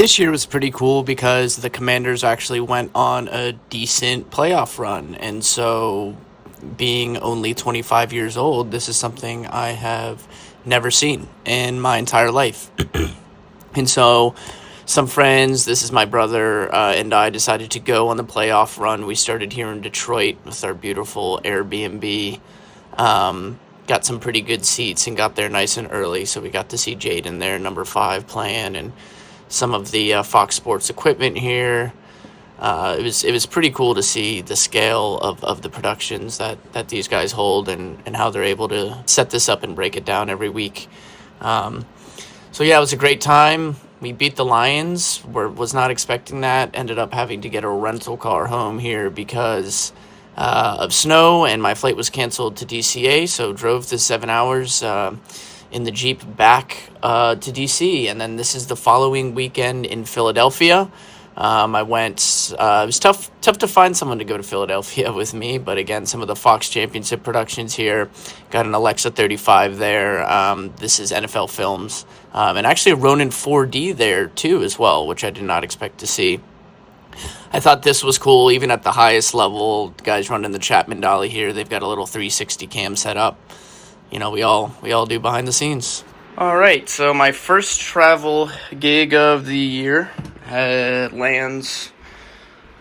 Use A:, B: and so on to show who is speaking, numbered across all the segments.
A: This year was pretty cool because the Commanders actually went on a decent playoff run. And so, being only 25 years old, this is something I have never seen in my entire life. And so, some friends, this is my brother, and I decided to go on the playoff run. We started here in Detroit with our beautiful Airbnb. Got some pretty good seats and got there nice and early. So, we got to see Jaden there, number 5, playing, and some of the Fox Sports equipment here. It was pretty cool to see the scale of the productions that these guys hold, and how they're able to set this up and break it down every week. So yeah, it was a great time. We beat the Lions. Was not expecting that. Ended up having to get a rental car home here because of snow, and my flight was canceled to DCA. So drove the 7 hours in the Jeep back to DC, and then this is the following weekend in Philadelphia. I went. It was tough to find someone to go to Philadelphia with me, but again, some of the Fox Championship productions here. Got an Alexa 35 there. This is NFL Films, and actually a Ronin 4D there too as well, which I did not expect to see. I thought this was cool, even at the highest level. The guys running the Chapman Dolly here, they've got a little 360 cam set up. You know, we all do behind the scenes. All right, so my first travel gig of the year lands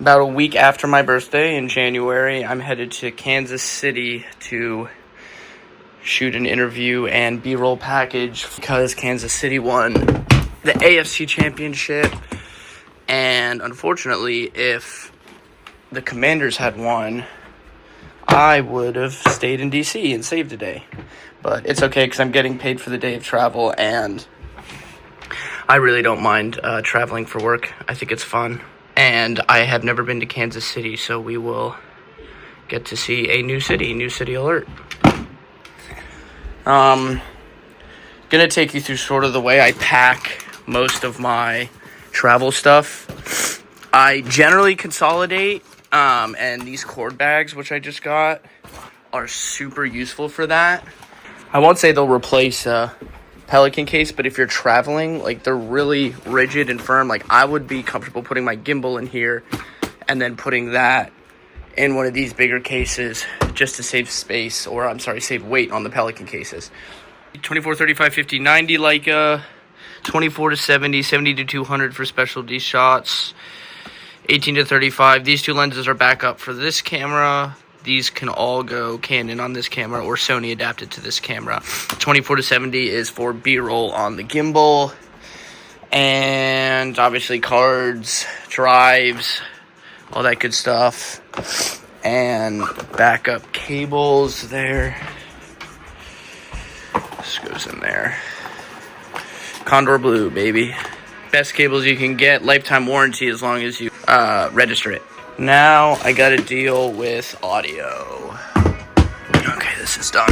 A: about a week after my birthday in January. I'm headed to Kansas City to shoot an interview and B-roll package because Kansas City won the AFC Championship. And unfortunately, if the Commanders had won, I would have stayed in DC and saved a day. But it's okay because I'm getting paid for the day of travel, and I really don't mind traveling for work. I think it's fun. And I have never been to Kansas City, so we will get to see a new city alert. Gonna take you through sort of the way I pack most of my travel stuff. I generally consolidate, and these cord bags, which I just got, are super useful for that. I won't say they'll replace a Pelican case, but if you're traveling, like, they're really rigid and firm. Like, I would be comfortable putting my gimbal in here and then putting that in one of these bigger cases just to save space, or save weight on the Pelican cases. 24, 35, 50, 90 Leica, 24 to 70, 70 to 200 for specialty shots, 18 to 35. These two lenses are backup for this camera. These can all go Canon on this camera or Sony adapted to this camera. 24 to 70 is for B-roll on the gimbal. And obviously cards, drives, all that good stuff. And backup cables there. This goes in there. Condor Blue, baby. Best cables you can get. Lifetime warranty as long as you register it. Now I got to deal with audio. Okay, this is done.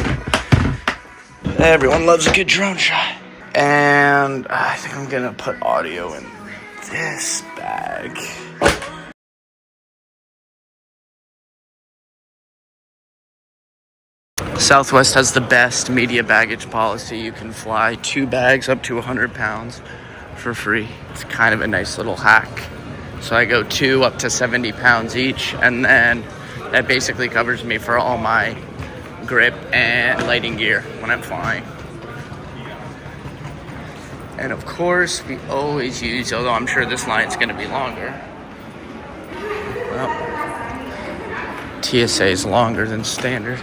A: Everyone loves a good drone shot. And I think I'm going to put audio in this bag. Southwest has the best media baggage policy. You can fly 2 bags up to 100 pounds for free. It's kind of a nice little hack. So I go 2 up to 70 pounds each, and then that basically covers me for all my grip and lighting gear when I'm flying. And of course, we always use, although I'm sure this line's going to be longer. Well, TSA is longer than standard.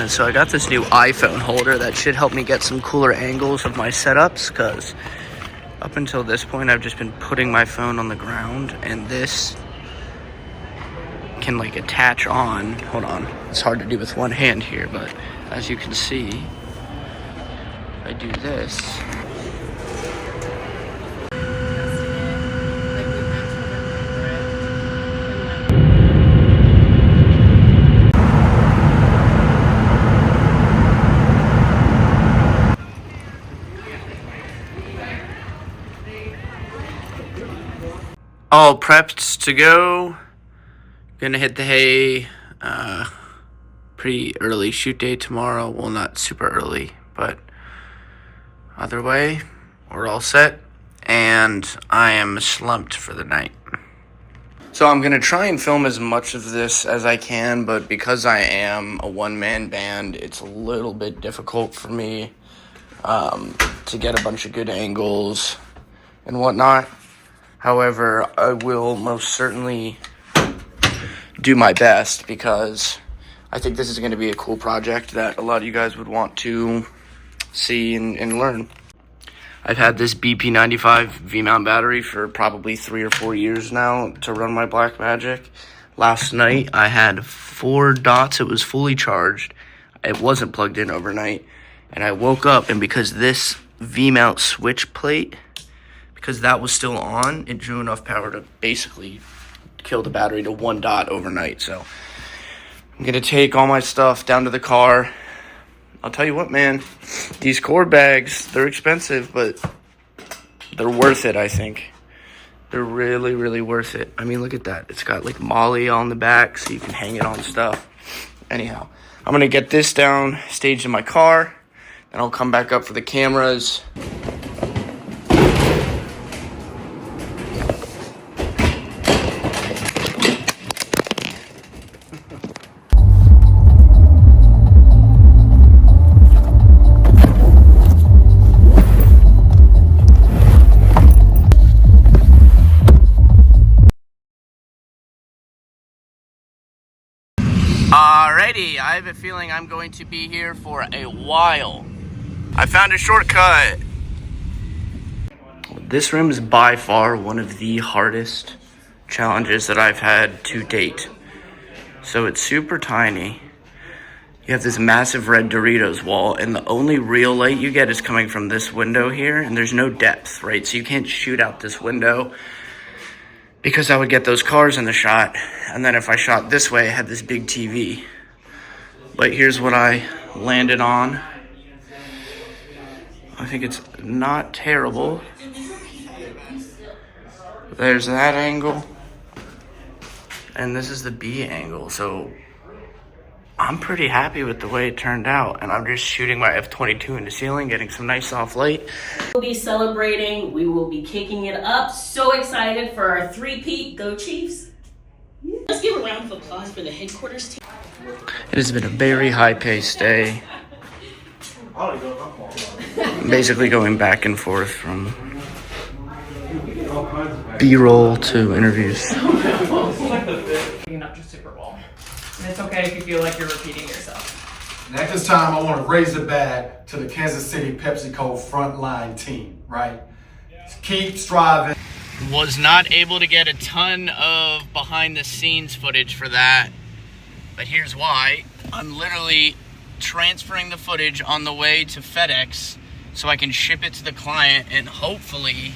A: So I got this new iPhone holder that should help me get some cooler angles of my setups, because up until this point, I've just been putting my phone on the ground, and this can, like, attach on. Hold on. It's hard to do with one hand here, but as you can see, if I do this. All prepped to go. Gonna hit the hay pretty early. Shoot day tomorrow. Well, not super early, but either way, we're all set. and I am slumped for the night. So I'm going to try and film as much of this as I can, but because I am a one-man band, it's a little bit difficult for me to get a bunch of good angles and whatnot. However, I will most certainly do my best because I think this is going to be a cool project that a lot of you guys would want to see and learn. I've had this BP95 V-mount battery for probably 3 or 4 years now to run my Blackmagic. Last night I had 4 dots. It was fully charged. It wasn't plugged in overnight. And I woke up, and because this V-mount switch plate, because that was still on, it drew enough power to basically kill the battery to 1 dot overnight. So I'm going to take all my stuff down to the car. I'll tell you what, man, these cord bags, they're expensive, but they're worth it, I think. They're really, really worth it. I mean, look at that. It's got, like, Molly on the back, so you can hang it on stuff. Anyhow, I'm going to get this down, staged in my car, and I'll come back up for the cameras. Alrighty, I have a feeling I'm going to be here for a while. I found a shortcut. This room is by far one of the hardest challenges that I've had to date. So it's super tiny. You have this massive red Doritos wall, and the only real light you get is coming from this window here, and there's no depth, right? So you can't shoot out this window, because I would get those cars in the shot, and then if I shot this way, I had this big TV. But here's what I landed on. I think it's not terrible. There's that angle, and this is the B angle, so I'm pretty happy with the way it turned out, and I'm just shooting my F-22 in the ceiling, getting some nice soft light.
B: We'll be celebrating, we will be kicking it up. So excited for our three-peat. Go Chiefs. Let's give a round of applause for the headquarters team.
A: It has been a very high-paced day. Basically going back and forth from B-roll to interviews.
C: Up to Super Bowl. And it's okay if you feel like you're repeating yourself.
D: And at this time, I want to raise the bat to the Kansas City PepsiCo frontline team, right? Keep striving.
A: Was not able to get a ton of behind-the-scenes footage for that, but here's why. I'm literally transferring the footage on the way to FedEx so I can ship it to the client, and hopefully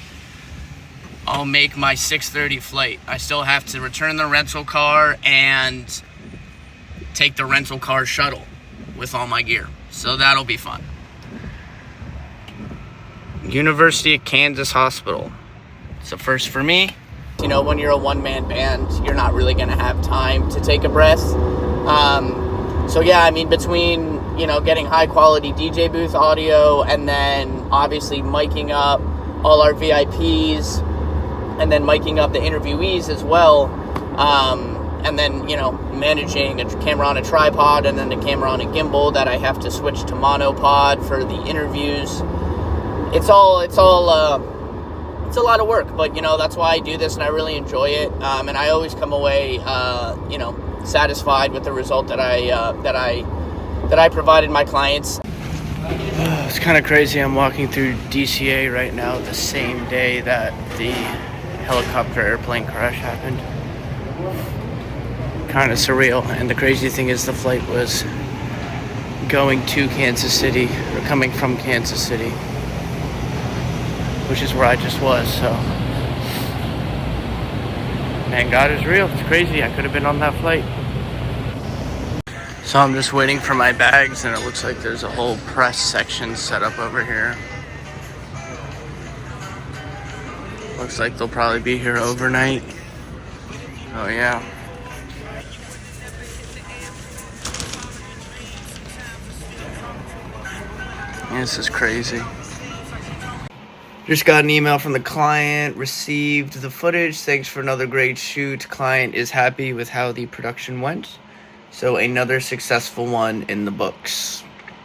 A: I'll make my 6:30 flight. I still have to return the rental car and take the rental car shuttle with all my gear. So that'll be fun. University of Kansas Hospital. It's a first for me. You know, when you're a one-man band, you're not really going to have time to take a breath. So yeah, I mean, between, you know, getting high-quality DJ booth audio and then obviously miking up all our VIPs and then miking up the interviewees as well, and then, you know, managing a camera on a tripod and then the camera on a gimbal that I have to switch to monopod for the interviews. It's a lot of work, but, you know, that's why I do this and I really enjoy it. And I always come away, you know, satisfied with the result that I provided my clients. It's kind of crazy. I'm walking through DCA right now, the same day that the helicopter airplane crash happened. Kind of surreal. And the crazy thing is the flight was going to Kansas City, or coming from Kansas City, which is where I just was. So, man, God is real. It's crazy. I could have been on that flight. So I'm just waiting for my bags, and it looks like there's a whole press section set up over here. Looks like they'll probably be here overnight. Oh yeah. This is crazy. Just got an email from the client, received the footage. Thanks for another great shoot. Client is happy with how the production went. So another successful one in the books.